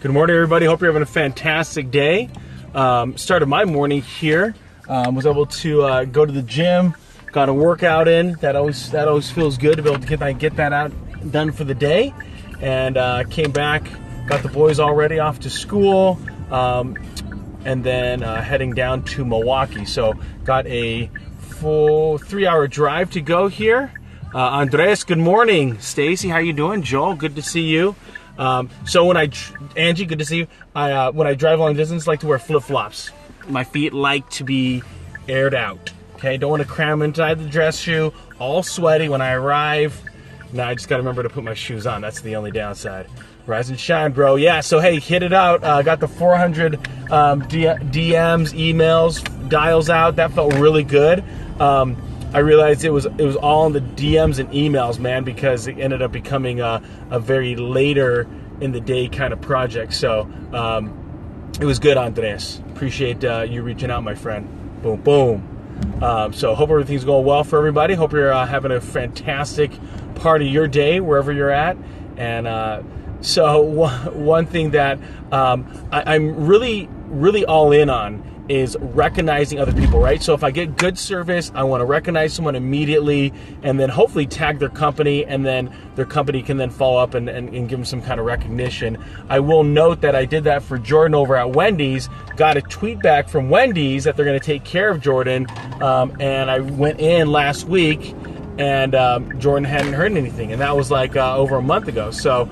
Good morning, everybody. Hope you're having a fantastic day. Started my morning here. Was able to go to the gym, got a workout in. That always feels good to be able to get that out done for the day. And came back, got the boys all ready off to school, and then heading down to Milwaukee. So got a full 3-hour drive to go here. Andres, good morning. Stacy, how you doing? Joel, good to see you. So Angie, good to see you. When I drive long distance, I like to wear flip-flops. My feet like to be aired out. Okay, don't want to cram inside the dress shoe, all sweaty when I arrive. Now I just got to remember to put my shoes on. That's the only downside. Rise and shine, bro. Yeah, so hey, hit it out. Got the 400 DMs, emails, dials out. That felt really good. I realized it was all in the DMs and emails, man, because it ended up becoming a very later in the day kind of project. So it was good, Andres. Appreciate you reaching out, my friend. Boom, boom. So hope everything's going well for everybody. Hope you're having a fantastic part of your day wherever you're at. And so one thing that I'm really all in on is recognizing other people, right? So if I get good service, I want to recognize someone immediately and then hopefully tag their company, and then their company can then follow up and give them some kind of recognition. I will note that I did that for Jordan over at Wendy's, got a tweet back from Wendy's that they're going to take care of Jordan, and I went in last week and Jordan hadn't heard anything, and that was like over a month ago. So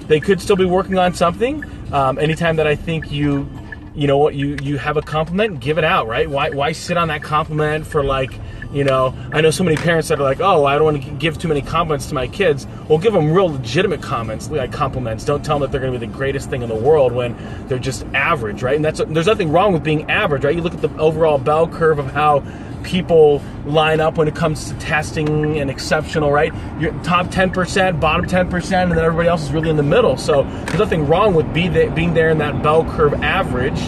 they could still be working on something. Anytime that I think you know what, you have a compliment, give it out, right? Why sit on that compliment for I know so many parents that are like, oh, I don't want to give too many compliments to my kids. Well, give them real legitimate comments, like compliments. Don't tell them that they're going to be the greatest thing in the world when they're just average, right? And there's nothing wrong with being average, right? You look at the overall bell curve of how people line up when it comes to testing and exceptional, right? You're top 10%, bottom 10%, and then everybody else is really in the middle. So there's nothing wrong with being there in that bell curve average.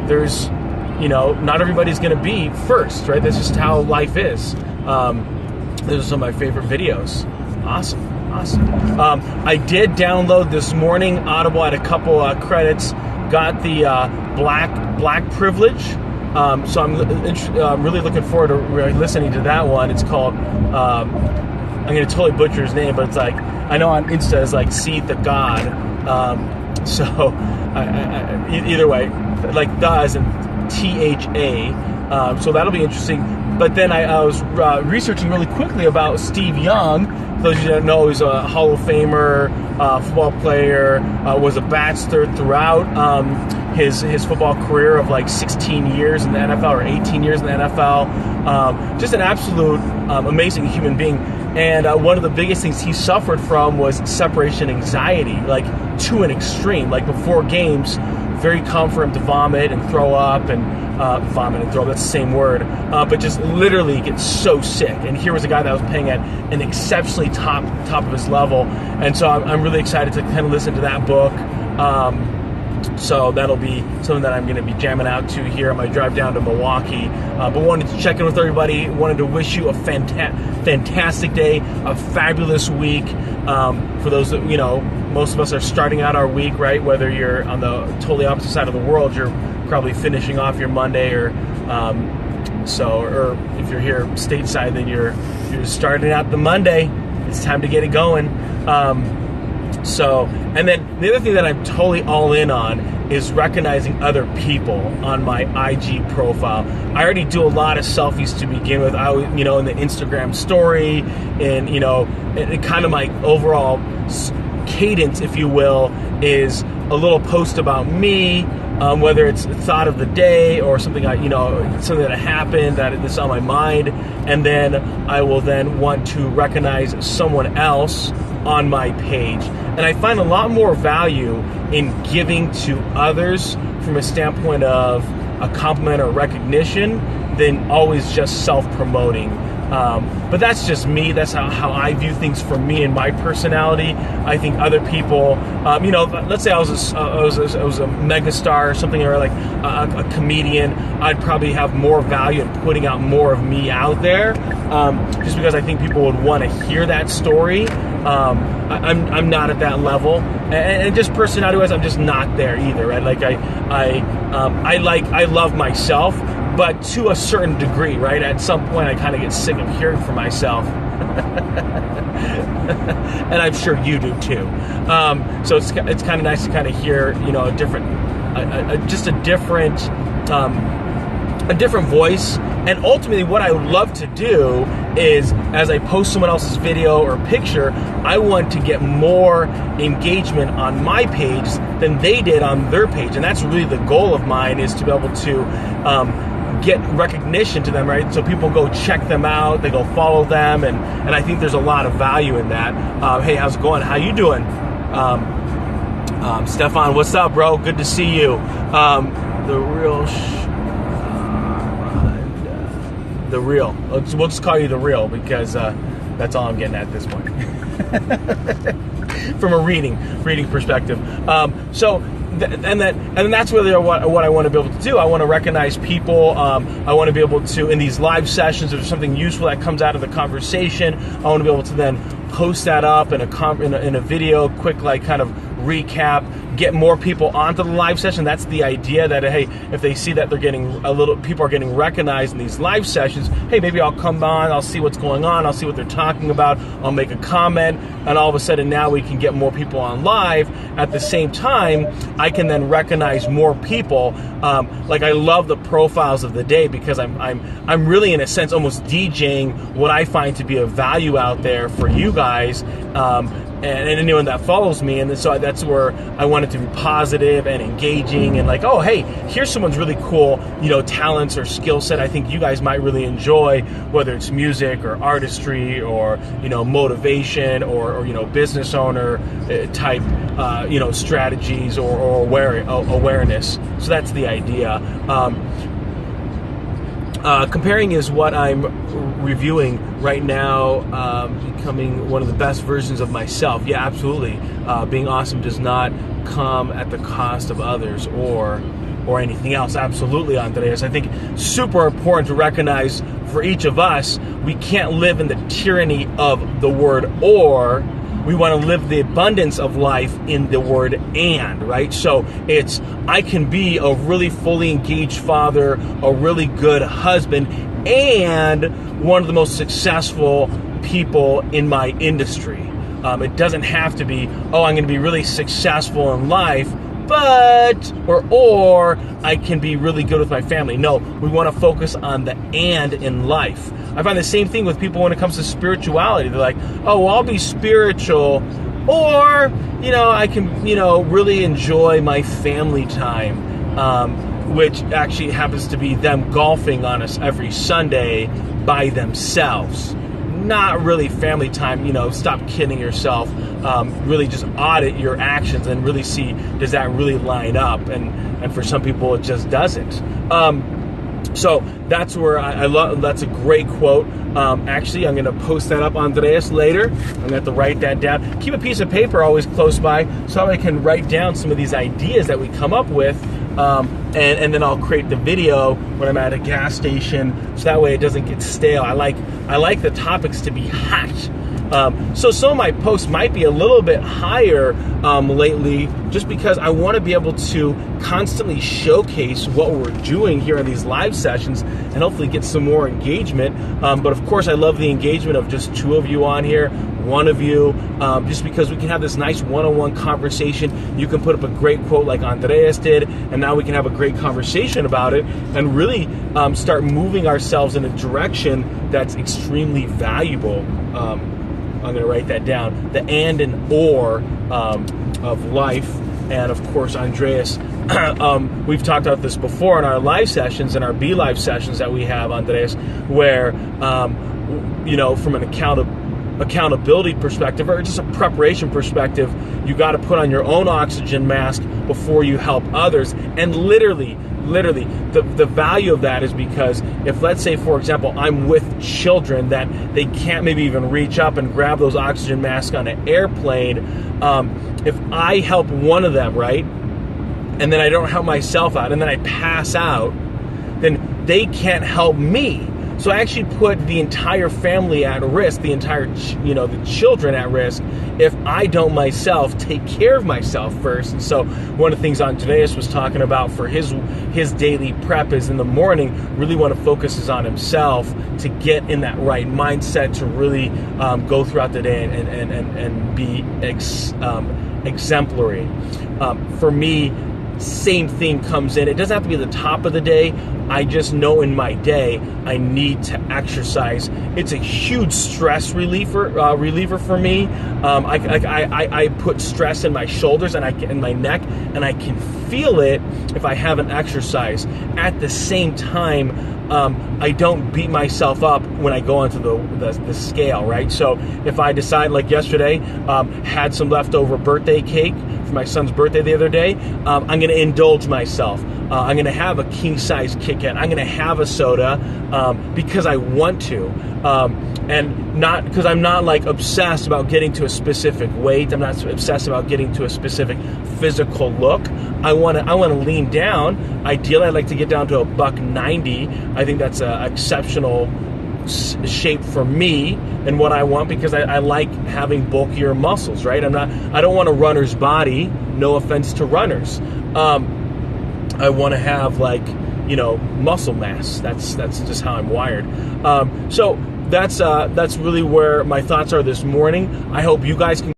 There's, not everybody's going to be first, right? That's just how life is. Those are some of my favorite videos. Awesome. I did download this morning Audible at a couple credits. Got the Black Privilege. So I'm really looking forward to listening to that one. It's called, I'm going to totally butcher his name, but it's like, I know on Insta it's like See the God. So either way, like the as in THA. So that'll be interesting. But then I was researching really quickly about Steve Young. For those of you that know, he's a Hall of Famer, football player, was a bachelor throughout his football career of like 16 years in the NFL or 18 years in the NFL. Just an absolute amazing human being. And one of the biggest things he suffered from was separation anxiety, like to an extreme. Like before games, very common for him to vomit and throw up, and that's the same word, but just literally get so sick. And here was a guy that was playing at an exceptionally top of his level. And so I'm really excited to kind of listen to that book. So that'll be something that I'm going to be jamming out to here on my drive down to Milwaukee. But wanted to check in with everybody. Wanted to wish you a fantastic day, a fabulous week. For those that, most of us are starting out our week, right? Whether you're on the totally opposite side of the world, you're probably finishing off your Monday, or if you're here stateside, then you're starting out the Monday. It's time to get it going. And then the other thing that I'm totally all in on is recognizing other people on my IG profile. I already do a lot of selfies to begin with. In the Instagram story, and kind of my overall cadence, if you will, is a little post about me, whether it's a thought of the day or something something that happened that's on my mind, and then I will then want to recognize someone else on my page. And I find a lot more value in giving to others from a standpoint of a compliment or recognition than always just self-promoting. But that's just me. That's how I view things for me and my personality. I think other people, let's say I was a megastar or something, or like a comedian, I'd probably have more value in putting out more of me out there, just because I think people would want to hear that story I'm not at that level, and just personality-wise, I'm just not there either, right? Like I love myself, but to a certain degree, right? At some point, I kind of get sick of hearing from myself. And I'm sure you do too. So it's kind of nice to kind of hear, you know, a different voice. And ultimately, what I would love to do is, as I post someone else's video or picture, I want to get more engagement on my page than they did on their page. And that's really the goal of mine, is to be able to get recognition to them, right? So people go check them out, they go follow them, and I think there's a lot of value in that. Hey, how's it going? How you doing? Stefan, what's up, bro? Good to see you. The real. We'll just call you the real, because that's all I'm getting at this point. From a reading perspective. And that's really what I want to be able to do. I want to recognize people. I want to be able to, in these live sessions, if there's something useful that comes out of the conversation, I want to be able to then post that up in a video, quick, like, kind of recap, get more people onto the live session. That's the idea, that, hey, if they see that people are getting recognized in these live sessions, hey, maybe I'll come on, I'll see what's going on, I'll see what they're talking about, I'll make a comment, and all of a sudden now we can get more people on live. At the same time, I can then recognize more people. Like, I love the profiles of the day, because I'm really, in a sense, almost DJing what I find to be of value out there for you guys. And anyone that follows me, and so that's where I want it to be positive and engaging, and like, oh, hey, here's someone's really cool, you know, talents or skill set I think you guys might really enjoy, whether it's music or artistry or, you know, motivation or you know, business owner type, you know, strategies or awareness. So that's the idea. Comparing is what I'm reviewing right now, becoming one of the best versions of myself. Yeah, absolutely. Being awesome does not come at the cost of others or anything else. Absolutely, Andreas. I think super important to recognize for each of us, we can't live in the tyranny of the word or. We want to live the abundance of life in the word and, right? So it's, I can be a really fully engaged father, a really good husband, and one of the most successful people in my industry. It doesn't have to be, oh, I'm going to be really successful in life, but, or I can be really good with my family. No, we want to focus on the and in life. I find the same thing with people when it comes to spirituality. They're like, oh, well, I'll be spiritual, or, you know, I can, you know, really enjoy my family time, which actually happens to be them golfing on us every Sunday by themselves. Not really family time. You know, stop kidding yourself. Really just audit your actions and really see, does that really line up? And for some people, it just doesn't. So that's where I love, that's a great quote. Actually, I'm going to post that up, Andreas, later. I'm going to have to write that down. Keep a piece of paper always close by so I can write down some of these ideas that we come up with. And then I'll create the video when I'm at a gas station, so that way it doesn't get stale. I like the topics to be hot. So some of my posts might be a little bit higher lately, just because I want to be able to constantly showcase what we're doing here in these live sessions and hopefully get some more engagement. But of course, I love the engagement of just 2 of you on here, 1 of you, just because we can have this nice one-on-one conversation. You can put up a great quote like Andreas did, and now we can have a great conversation about it and really start moving ourselves in a direction that's extremely valuable. I'm going to write that down. The and or of life. And of course, Andreas, we've talked about this before in our live sessions and our Be Live sessions that we have, Andreas, where, you know, from an accountability perspective or just a preparation perspective, you got to put on your own oxygen mask before you help others. And literally, the value of that is because if, let's say, for example, I'm with children that they can't maybe even reach up and grab those oxygen masks on an airplane, if I help one of them, right, and then I don't help myself out, and then I pass out, then they can't help me. So I actually put the entire family at risk, the entire, the children at risk, if I don't myself take care of myself first. And so one of the things Andreas was talking about for his daily prep is in the morning, really want to focus is on himself to get in that right mindset to really go throughout the day and be exemplary. For me, same thing comes in. It doesn't have to be the top of the day. I just know in my day I need to exercise. It's a huge stress reliever for me. I put stress in my shoulders and in my neck, and I can feel it if I haven't exercised. At the same time, I don't beat myself up when I go onto the scale, right? So if I decide, like yesterday, had some leftover birthday cake for my son's birthday the other day, I'm going to indulge myself. I'm going to have a king-size Kit Kat. I'm going to have a soda because I want to, and not because I'm not like obsessed about getting to a specific weight. I'm not obsessed about getting to a specific physical look. I want to lean down. Ideally, I'd like to get down to a $190. I think that's an exceptional shape for me and what I want, because I like having bulkier muscles, right? I don't want a runner's body. No offense to runners. I want to have muscle mass. That's just how I'm wired. So that's really where my thoughts are this morning. I hope you guys can